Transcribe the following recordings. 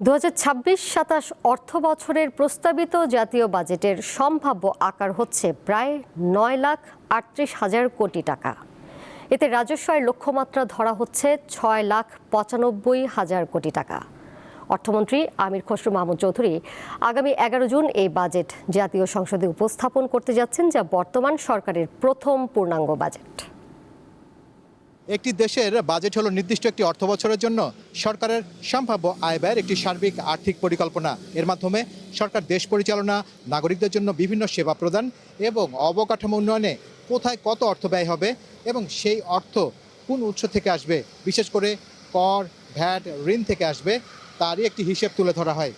২০২৬-২৭ অর্থ বছরের প্রস্তাবিত জাতীয় বাজেটের সম্ভাব্য আকার হচ্ছে প্রায় ৯,৩৮,০০০ কোটি টাকা। এতে রাজস্ব আয়ের লক্ষ্যমাত্রা ধরা হচ্ছে ৬,৯৫,০০০ কোটি টাকা। অর্থমন্ত্রী আমির খসরু মাহমুদ চৌধুরী আগামী ১১ জুন এই বাজেট জাতীয় সংসদে উপস্থাপন করতে যাচ্ছেন, যা বর্তমান সরকারের প্রথম পূর্ণাঙ্গ বাজেট। একটি দেশের বাজেট হলো নির্দিষ্ট একটি অর্থ বছরের জন্য সরকারের সম্ভাব্য আয় ব্যয়ের একটি সার্বিক আর্থিক পরিকল্পনা। এর মাধ্যমে সরকার দেশ পরিচালনা, নাগরিকদের জন্য বিভিন্ন সেবা প্রদান এবং অবকাঠামো উন্নয়নে কোথায় কত অর্থ ব্যয় হবে এবং সেই অর্থ কোন উৎস থেকে আসবে, বিশেষ করে কর, ভ্যাট, ঋণ থেকে আসবে, তারই একটি হিসেব তুলে ধরা হয়।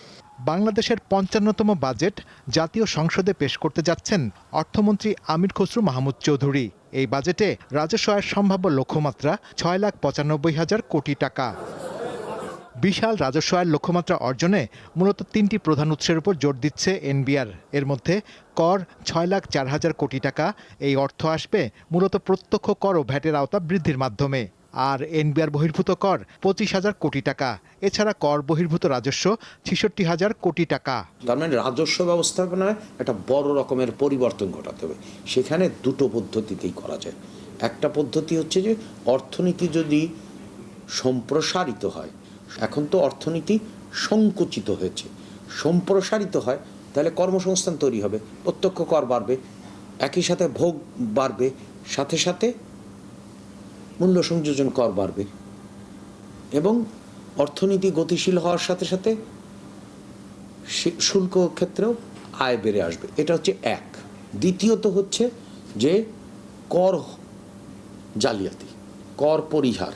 বাংলাদেশের ৫৫তম বাজেট জাতীয় সংসদে পেশ করতে যাচ্ছেন অর্থমন্ত্রী আমির খসরু মাহমুদ চৌধুরী। এই বাজেটে রাজস্ব আয়ের সম্ভাব্য লক্ষ্যমাত্রা ৬,৯৫,০০০ কোটি টাকা। বিশাল রাজস্ব আয়ের লক্ষ্যমাত্রা অর্জনে মূলত তিনটি প্রধান উৎসের উপর জোর দিচ্ছে এনবিআর। এর মধ্যে কর ৬,০৪,০০০ কোটি টাকা। এই অর্থ আসবে মূলত প্রত্যক্ষ কর ও ভ্যাটের আওতা বৃদ্ধির মাধ্যমে। আর এনবিআর বহির্ভূত কর ২৫,০০০ কোটি টাকা। এছাড়া কর বহির্ভূত রাজস্ব ৬৬,০০০ কোটি টাকা। তার মানে রাজস্ব ব্যবস্থাপনায় একটা বড় রকমের পরিবর্তন ঘটাতে হবে। সেখানে দুটো পদ্ধতিতেই করা যায়। একটা পদ্ধতি হচ্ছে যে অর্থনীতি যদি সম্প্রসারিত হয়, এখন তো অর্থনীতি সংকুচিত হয়েছে, সম্প্রসারিত হয় তাহলে কর্মসংস্থান তৈরি হবে, প্রত্যক্ষ কর বাড়বে, একই সাথে ভোগ বাড়বে, সাথে সাথে মূল্য সংযোজন কর বাড়বে এবং অর্থনীতি গতিশীল হওয়ার সাথে সাথে শুল্ক ক্ষেত্রেও আয় বেড়ে আসবে। এটা হচ্ছে এক। দ্বিতীয়ত হচ্ছে যে কর জালিয়াতি, কর পরিহার,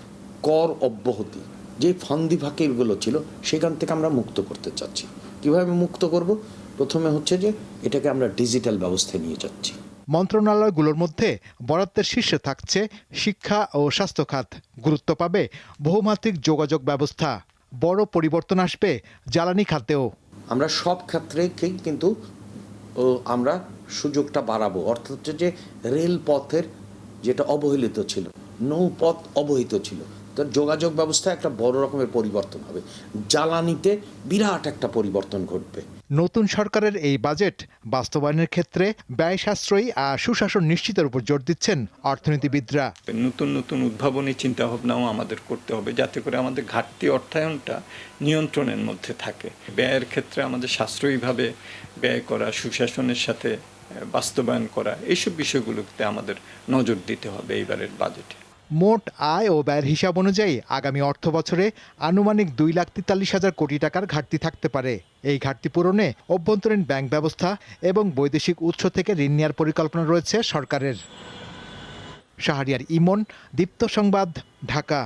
কর অব্যাহতি, যে ফান্দি ফাঁকিগুলো ছিল সেখান থেকে আমরা মুক্ত করতে চাচ্ছি। কিভাবে মুক্ত করব? প্রথমে হচ্ছে যে এটাকে আমরা ডিজিটাল ব্যবস্থায় নিয়ে যাচ্ছি। মন্ত্রণালয়গুলোর মধ্যে বরাদ্দের শীর্ষে থাকছে শিক্ষা ও স্বাস্থ্য খাত। গুরুত্ব পাবে বহুমাত্রিক যোগাযোগ ব্যবস্থা। বড় পরিবর্তন আসবে জ্বালানি খাতেও। আমরা সব ক্ষেত্রেই কিন্তু আমরা সুযোগটা বাড়াবো। অর্থাৎ হচ্ছে যে রেলপথের যেটা অবহেলিত ছিল, নৌপথ অবহিত ছিল, তো যোগাযোগ ব্যবস্থায় একটা বড় রকমের পরিবর্তন হবে। জ্বালানিতে বিরাট একটা পরিবর্তন ঘটবে। নতুন সরকারের এই বাজেট বাস্তবায়নের ক্ষেত্রে ব্যয় সাশ্রয়ী আর সুশাসন নিশ্চিতের উপর জোর দিচ্ছেন অর্থনীতিবিদরা। নতুন নতুন উদ্ভাবনী চিন্তাভাবনাও আমাদের করতে হবে, যাতে করে আমাদের ঘাটতি অর্থায়নটা নিয়ন্ত্রণের মধ্যে থাকে। ব্যয়ের ক্ষেত্রে আমাদের সাশ্রয়ীভাবে ব্যয় করা, সুশাসনের সাথে বাস্তবায়ন করা, এইসব বিষয়গুলোতে আমাদের নজর দিতে হবে এইবারের বাজেটে। মোট আয় ও ব্যয়ের হিসাব অনুযায়ী আগামী অর্থ বছরে আনুমানিক ২,৪৩,০০০ কোটি টাকার ঘাটতি থাকতে পারে। এই ঘাটতি পূরণে অভ্যন্তরীণ ব্যাংক ব্যবস্থা এবং বৈদেশিক উৎস থেকে ঋণ নেওয়ার পরিকল্পনা রয়েছে সরকারের। শাহরিয়ার ইমন, দীপ্ত সংবাদ, ঢাকা।